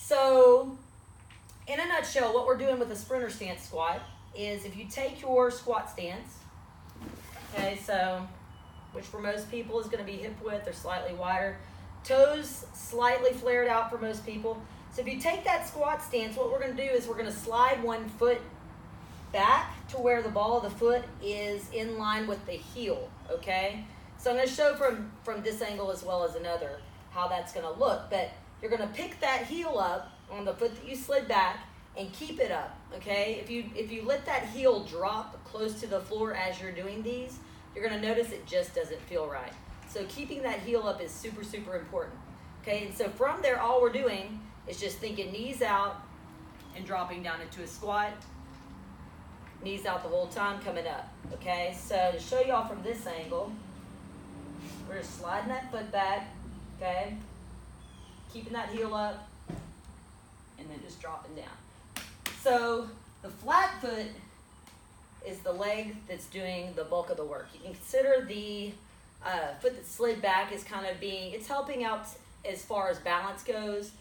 So in a nutshell, what we're doing with a sprinter stance squat is if you take your squat stance, okay, so which for most people is going to be hip width or slightly wider, toes slightly flared out for most people. So if you take that squat stance, what we're going to do is we're going to slide one foot back to where the ball of the foot is in line with the heel, okay? So I'm going to show from this angle as well as another how that's going to look, but you're going to pick that heel up on the foot that you slid back and keep it up, okay? If you let that heel drop close to the floor as you're doing these, you're going to notice it just doesn't feel right. So keeping that heel up is super, super important, okay? And so from there, all we're doing is just thinking knees out and dropping down into a squat, knees out the whole time, coming up, okay? So to show y'all from this angle, we're just sliding that foot back, okay? Keeping that heel up, and then just dropping down. So the flat foot is the leg that's doing the bulk of the work. You can consider the foot that's slid back as kind of being, it's helping out as far as balance goes.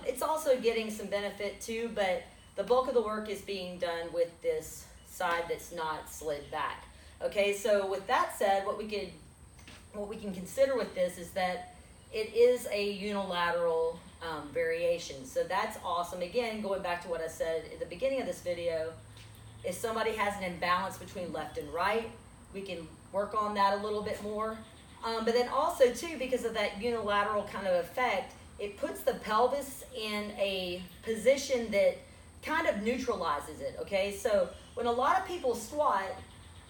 It's also getting some benefit too, but the bulk of the work is being done with this side that's not slid back. Okay, so with that said, what we can consider with this is that it is a unilateral variation. So that's awesome. Again, going back to what I said at the beginning of this video, if somebody has an imbalance between left and right, we can work on that a little bit more. But then also too, because of that unilateral kind of effect, it puts the pelvis in a position that kind of neutralizes it, okay? So when a lot of people squat,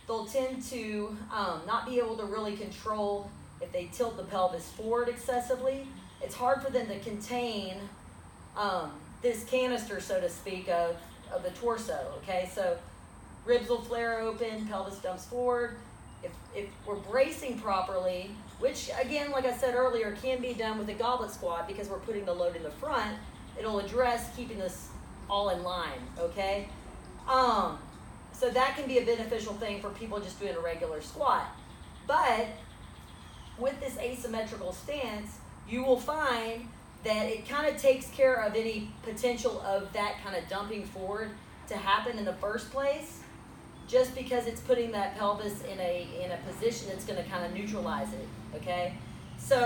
they'll tend to not be able to really control if they tilt the pelvis forward excessively. It's hard for them to contain this canister, so to speak, of the torso, okay? So ribs will flare open, pelvis dumps forward. If we're bracing properly, which again, like I said earlier, can be done with a goblet squat because we're putting the load in the front, it'll address keeping this all in line, okay? So that can be a beneficial thing for people just doing a regular squat. But with this asymmetrical stance, you will find that it kind of takes care of any potential of that kind of dumping forward to happen in the first place, just because it's putting that pelvis in a position that's going to kind of neutralize it, okay?